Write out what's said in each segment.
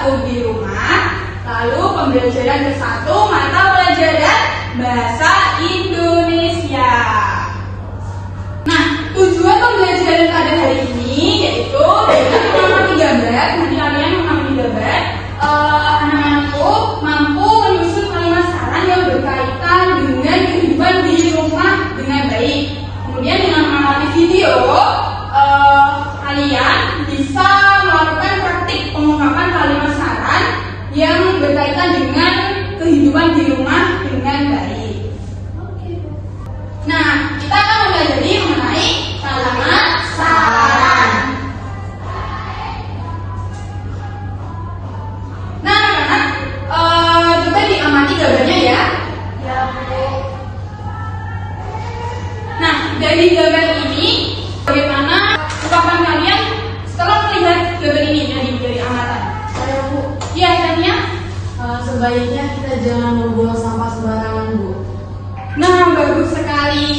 gabung di rumah. Lalu pembelajaran ke-1 mata pelajaran Bahasa Indonesia. Nah, tujuan pembelajaran pada hari ini yaitu dengan mengamati gambar. Nanti kalian mengamati gambar, anak-anakku mampu menyusun kalimat saran yang berkaitan dengan kehidupan di rumah dengan baik. Kemudian dengan mengamati video, kalian bisa melakukan praktik pengungkapan kalimat saran yang berkaitan dengan kehidupan di rumah dengan baik. Nah, kita akan mempelajari mengenai kalimat saran. Nah, anak-anak, coba diamati gambarnya ya. Ya, Bu. Nah, dari gambar ini, bagaimana ungkapan kalian setelah melihat gambar ini dari amatan? Saya, Bu. Iya, Tania? Sebaiknya kita jangan membuang sampah sembarangan, Bu. Nah, bagus sekali.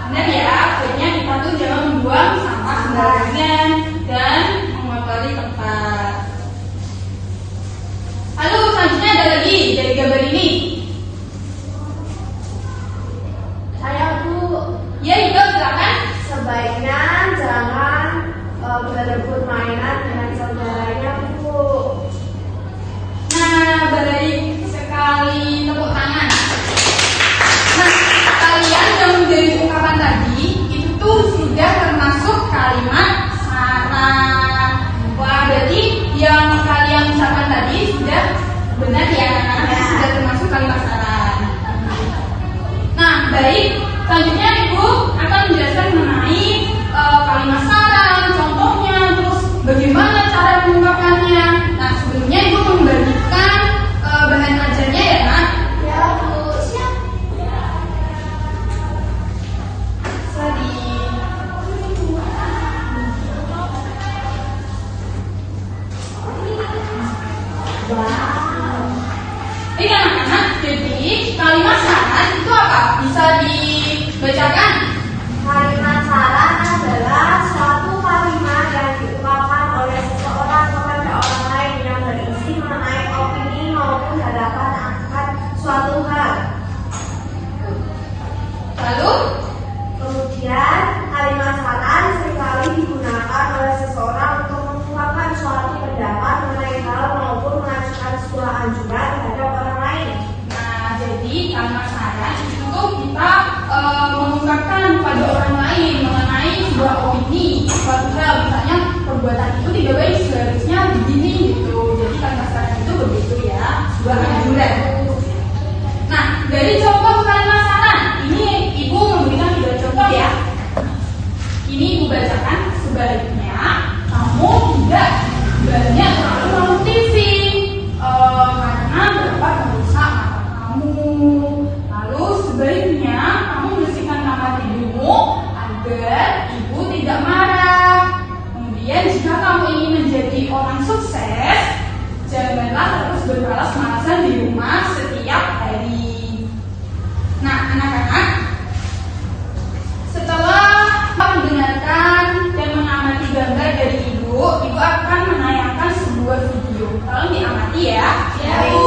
Benar ya, sebenarnya kita tuh jangan membuang sampah sembarangan dan mengotori tempat. Lalu selanjutnya ada lagi dari gambar ini. Saya, Bu. Ya, Ibu, silakan. Sebaiknya jangan berebut mainan dengan saudaranya, Bu. Nah, baik sekali, tepuk tangan. Nah, kalian yang menjadi ungkapan tadi itu tuh sudah termasuk kalimat saran. Wah, berarti yang kalian ucapkan tadi sudah benar ya, karena sudah termasuk kalimat saran. Nah, baik. Selanjutnya Ibu akan menjelaskan mengenai kalimat saran, contohnya, terus bagaimana cara mengungkapkannya. Nah, sebelumnya Ibu membagikan bahan ajarnya ya, Nak? Ya, Bu. Siap. Sorry. Wow. Ini anak-anak, jadi kalimat saran itu apa? Bisa dibacakan? Kalimat saran adalah suatu kalimat yang diungkapkan oleh seseorang kepada orang lain yang berisi mengenai opini maupun harapan akan suatu hal. Lalu, Kemudian, kalimat saran seringkali digunakan oleh seseorang untuk mengungkapkan suatu pendapat mengenai hal maupun mengajukan sebuah anjuran terhadap orang lain. nah, jadi kalimat saran itu tuh kita mengungkapkan pada orang lain mengenai sebuah opini, suatu hal, misalnya perbuatan itu tidak baik, seharusnya begini gitu. Jadi kalimat saran itu begitu ya, sebuah anjuran. Nah, dari contoh kalimat saran, ini Ibu memberikan 3 contoh ya. Ini Ibu bacakan, sebaliknya kamu tidak banyak terlalu nonton TV karena dapat merusak mata kamu. Lalu sebaliknya kamu membersihkan kamar tidurmu agar ibu tidak marah. Kemudian jika kamu ingin menjadi orang sukses, janganlah terus bermalas-malasan di rumah setiap hari. Nah, anak-anak, setelah mendengarkan dan mengamati gambar dari Ibu akan menayangkan sebuah video. Tolong diamati ya. Ya, Bu.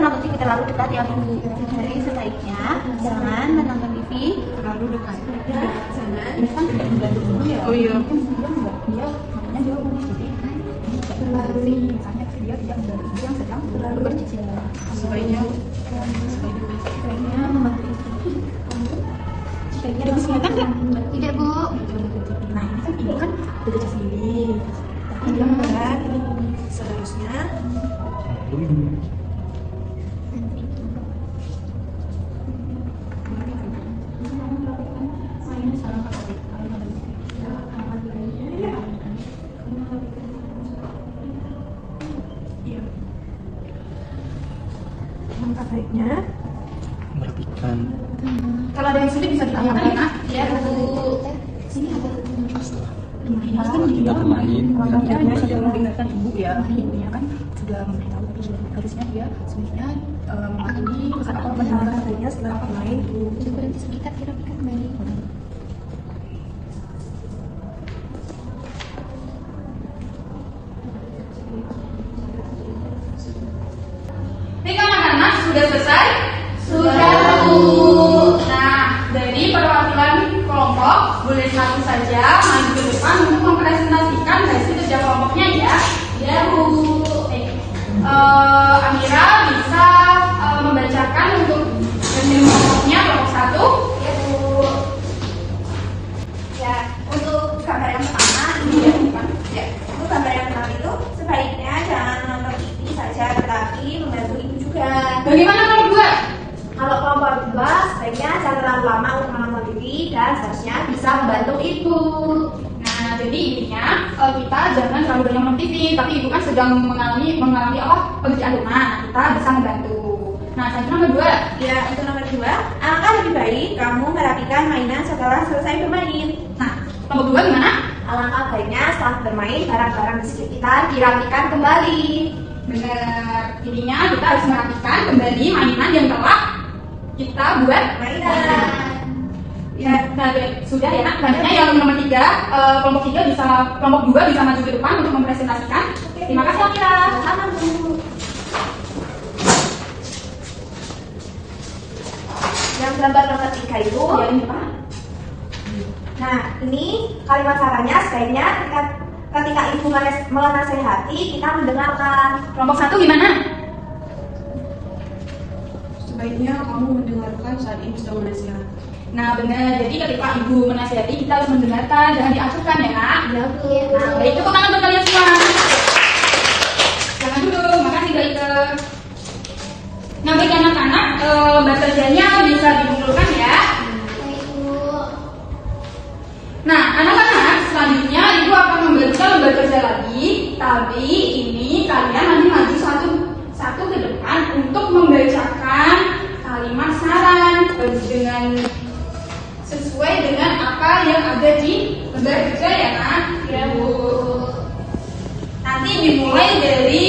menonton TV terlalu dekat ya Bu. Jadi sebaiknya jangan menonton TV terlalu dekat. Jangan. Ini kan tidak membantu dulu ya. Oh iya. Mungkin dia enggak dia makanya dia mau jadi kan tidak terlalu misalnya dia tidak membantu dia yang sedang terlalu bercicil. Sebaiknya Membantu itu. Sebaiknya Ada kesempatan nggak? Tidak Bu. Nah ini kan bekerja sendiri. Tapi dia memberat. seharusnya Baiknya merapikan. Kalau ada yang sulit bisa ditanyakan ya Nak. ya Bu. Sini apa? Tidak bermain. dia sudah mendengarkan ibu ya, ibunya kan sudah memberitahu harusnya dia sebenarnya memahami pesan apa mendengarkan adanya setelah bermain. Coba berhenti sebentar kira-kira kembali. Ini anak-anak sudah selesai? Sudah, Bu. Nah, dari perwakilan kelompok boleh satu saja maju ke depan untuk mempresentasikan hasil kerja kelompoknya ya. Ya Bu. Amira bisa membacakan untuk hasil kelompoknya kelompok satu. Ya Bu. Ya, untuk gambar yang pertama ini ya bukan? Ya, untuk gambar yang pertama itu sebaiknya jangan menonton TV saja, tetapi membantu ibu juga. Bagaimana kalau dua? Kalau kelompok dua, sebaiknya jangan terlalu lama untuk menonton TV dan seharusnya bisa membantu ibu. Nah, jadi intinya kita jangan terlalu banyak nonton TV, tapi ibu kan sedang mengalami apa pekerjaan rumah, nah, kita bisa membantu. Nah, selanjutnya nomor dua. Ya, untuk nomor dua, alangkah lebih baik kamu merapikan mainan setelah selesai bermain. Nah, nomor dua gimana? Alangkah baiknya setelah bermain, barang-barang di sekitar dirapikan kembali. Benar, intinya kita harus merapikan kembali mainan yang telah kita buat Mainan. Ya, nah, sudah ya Nak. Selanjutnya yang nomor tiga, kelompok dua bisa maju ke depan untuk mempresentasikan. Terima kasih Akira. Sama Bu. Yang gambar nomor 3 itu Ya, ini apa? nah ini kalimat sarannya sebaiknya ketika ibu menasehati kita mendengarkan. Kelompok satu gimana? Sebaiknya kamu mendengarkan saat ibu sedang menasihati. Nah benar, jadi ketika ibu menasihati kita harus mendengarkan, jangan diacuhkan ya Nak. Ya Bu. Nah, baik, tepuk tangan untuk kalian semua. Jangan dulu, makasih baik. Nah baik anak-anak, bekerjanya bisa dikumpulkan ya. Nah, anak-anak, selanjutnya ibu akan membaca lembar kerja lagi, tapi ini kalian nanti maju satu ke depan untuk membacakan kalimat saran dengan sesuai dengan apa yang ada di lembar kerja ya Nak. Ya Bu. Nanti dimulai dari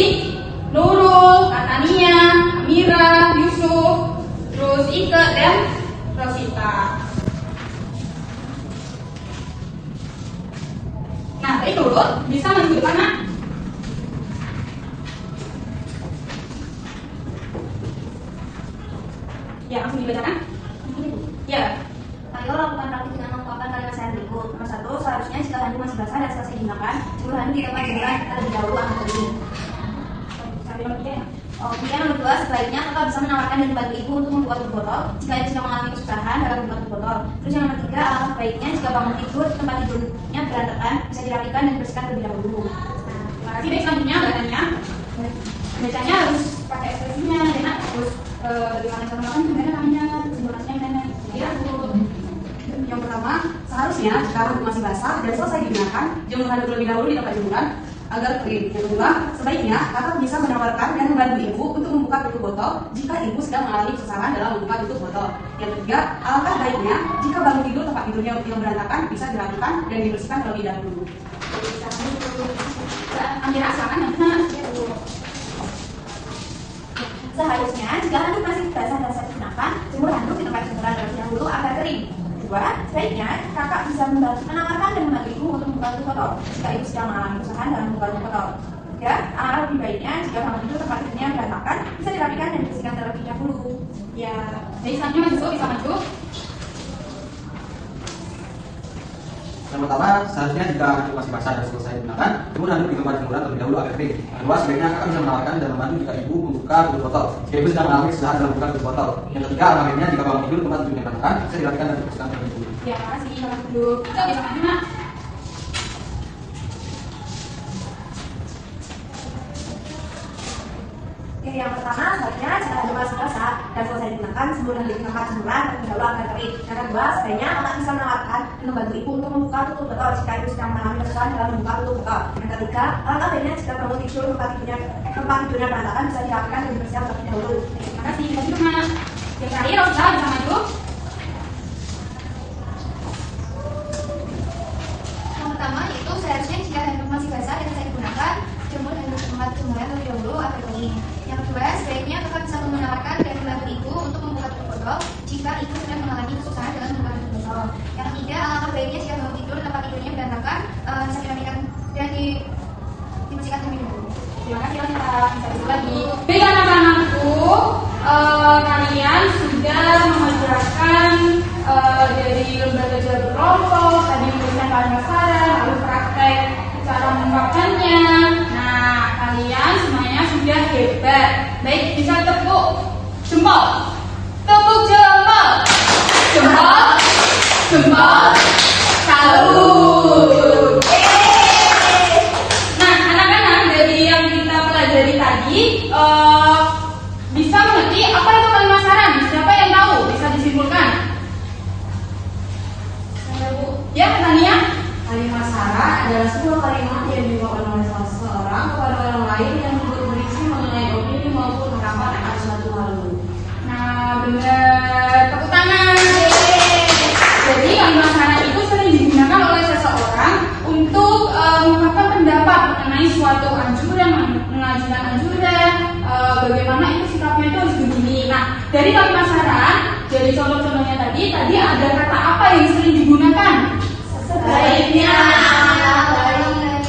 Nurul, Katania, Amira, Yusuf, terus Ike dan Rosita. Nah, baik Nurul, bisa maju ke depan Nak? Ya, langsung dibacakan. Ya. Ayo lakukan praktik dengan mengungkapkan kalimat saran berikut. Nomor 1, seharusnya jika handuk masih basah dan selesai digunakan, jumlah handuk di tempat hiburan terlebih dahulu akan kering. Sampai nomor 3 ya. Kemudian nomor 2, sebaiknya kakak bisa menawarkan dan membantu ibu untuk membuka tutup botol jika ibu sedang mengalami kesusahan dalam membuka tutup botol. Terus yang nomor 3, alangkah baiknya jika bangun tidur tempat tidurnya berantakan bisa dirapikan dan dibersihkan terlebih dahulu. Nah, terima kasih. Baik, selanjutnya bacanya. Bacanya harus pakai ekspresinya, ya Nak. Terus bagaimana cara makan, gimana namanya, simulasinya gimana. Ya, Bu. Yang pertama, seharusnya jika handuk masih basah dan selesai digunakan, jemur handuk terlebih dahulu di tempat jemuran agar kering. Yang kedua, sebaiknya kakak bisa menawarkan dan membantu ibu untuk membuka tutup botol jika ibu sedang mengalami kesusahan dalam membuka tutup botol. Yang ketiga, alangkah baiknya jika bangun tidur tempat tidurnya yang berantakan bisa dirapikan dan dibersihkan terlebih dahulu. Amira, silakan nanti Seharusnya jika handuk masih basah dan selesai digunakan, jemur handuk di tempat jemuran terlebih dahulu agar kering. Kedua, sebaiknya kakak bisa menawarkan dan membantu ibu untuk membuka tutup botol jika ibu sedang mengalami kesusahan dalam membuka tutup botol. Tiga, alangkah lebih baiknya jika bangun tidur tempat tidurnya berantakan bisa dirapikan dan dibersihkan Ya, jadi selanjutnya maju, bisa maju. Yang pertama, seharusnya jika handuk masih basah dan selesai digunakan, jemur handuk di tempat jemuran terlebih dahulu agar kering. Yang kedua, sebaiknya kakak bisa menawarkan dan membantu jika ibu membuka tutup botol. Jika ibu sedang mengalami kesusahan dalam membuka tutup botol. Yang ketiga, alangkah baiknya jika bangun tidur tempat tidurnya berantakan, bisa dirapikan dan dibersihkan terlebih dahulu. Ya, makasih. Selamat duduk. Kita bisa maju, Nak. Oke, yang pertama, sebaiknya jika handuk masih basah dan selesai digunakan, jemur handuk di tempat jemuran terlebih dahulu agar kering. Yang kedua, sebaiknya kakak bisa menawarkan dan membantu ibu untuk membuka tutup botol jika ibu sedang mengalami kesusahan dalam membuka tutup botol. Yang ketiga, alangkah baiknya jika bangun tidur tempat tidurnya berantakan bisa dirapikan dan dibersihkan terlebih dahulu. Terima kasih. Kita duduk, Nak. Yang terakhir, Rosa bisa maju. Yang pertama itu seharusnya jika handuk masih basah dan saya gunakan, jemur handuk di tempat jemuran terlebih dahulu agar kering. Yang kedua, sebaiknya kakak bisa menawarkan dan membantu ibu untuk membuka tutup botol jika ibu sedang mengalami kesusahan dalam membuka tutup botol. Yang ketiga, alangkah baiknya jika bangun tidur tempat tidurnya berantakan, bisa dirapikan dan dibersihkan terlebih dahulu. Terima kasih, Rosa. Bisa duduk lagi. Baik, anak-anakku, kalian sudah mengerjakan dari lembaga belajar berkelompok, tadi memberikan pemasaran, lalu praktek cara mengungkapkannya. Nah, kalian semuanya sudah hebat. Baik, bisa tepuk jempol, tepuk jempol, jempol, jempol, salut. Nah, anak-anak dari yang kita pelajari tadi bisa mengerti apa itu kalimat saran? Siapa yang tahu? Bisa disimpulkan? Ya, Tania? Kalimat saran adalah sebuah kalimat yang dibawakan oleh salah seseorang kepada orang lain yang berisi mengenai opini maupun harapan akan suatu hal. Nah, benar. Tepuk tangan. Jadi, kalimat saran itu sering digunakan oleh seseorang untuk mengungkapkan pendapat mengenai suatu anjuran, mengajukan anjuran, bagaimana itu sikapnya itu harus begini. Nah, dari kalimat saran, dari contoh-contohnya tadi ada kata apa yang sering digunakan? Sebaiknya.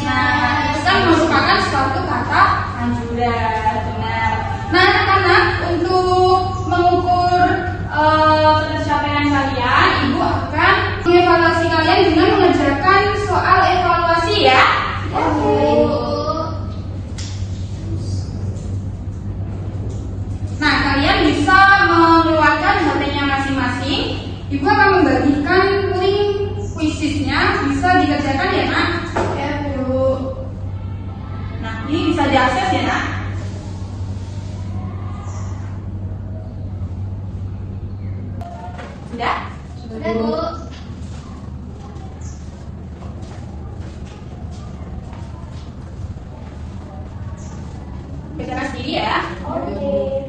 Nah, itu kan merupakan suatu kata anjuran. Benar. Nah, anak-anak, untuk mengukur ketercapaian kalian, ibu akan mengevaluasi kalian dengan mengerjakan soal evaluasi ya. Nah, kalian bisa mengeluarkan HP-nya masing-masing. Ibu akan membagikan link quiznya, bisa dikerjakan ya, Nak? Ya, Bu. Nah, ini bisa diakses ya, Nak? Sudah? Sudah, Bu. Kerjakan sendiri ya. Oke.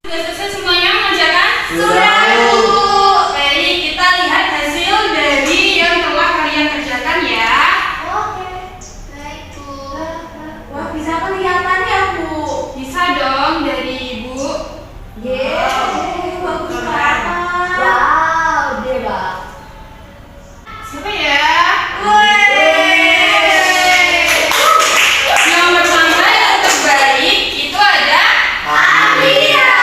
Sudah selesai semuanya mengerjakan? Sudah. Baik, kita lihat hasil dari yang telah kalian kerjakan ya. Oke. Baik, Bu. Wah, bisa kelihatan ya, Bu? Bisa dong dari Ibu. Yeay, bagus banget. Wow, dewa. Siapa ya? Yang pertama yang terbaik itu ada Alia.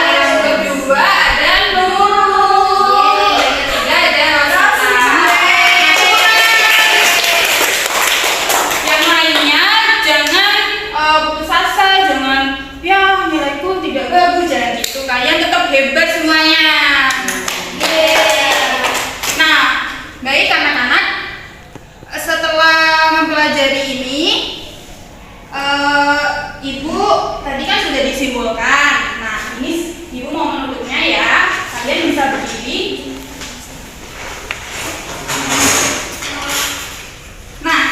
Yang kedua ada Nurul. Yang ketiga ada Rosita. Yang lainnya jangan putus asa, jangan ya nilaiku tidak bagus, jangan gitu. Kalian tetap hebat semuanya. Nah, baik anak-anak, setelah mempelajari ini, Ibu tadi kan sudah disimpulkan. Nah, ini Ibu mau menutupnya ya. Kalian bisa berdiri. Nah,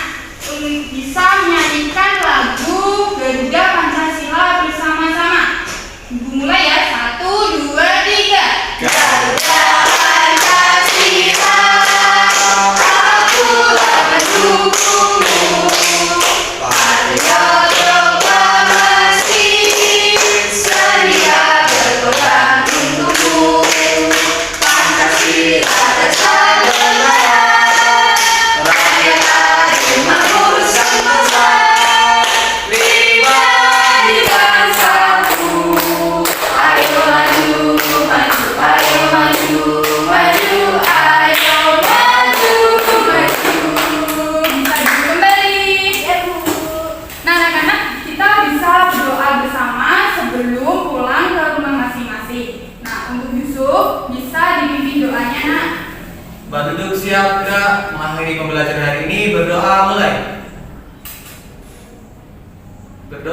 bisa menyanyikan lagu Garuda Pancasila bersama-sama. Ibu mulai ya. 1,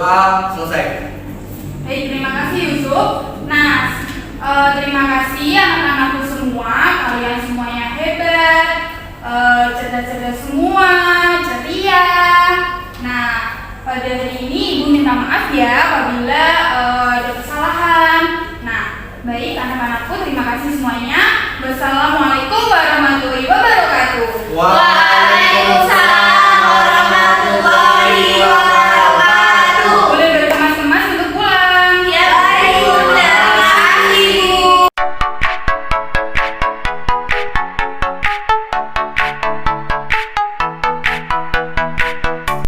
berdoa selesai. Baik, terima kasih Yusuf. Nah, terima kasih anak-anakku semua. Kalian semuanya hebat, cerdas-cerdas semua, ceria. Nah, pada hari ini Ibu minta maaf ya apabila ada kesalahan. Nah, baik anak-anakku, terima kasih semuanya.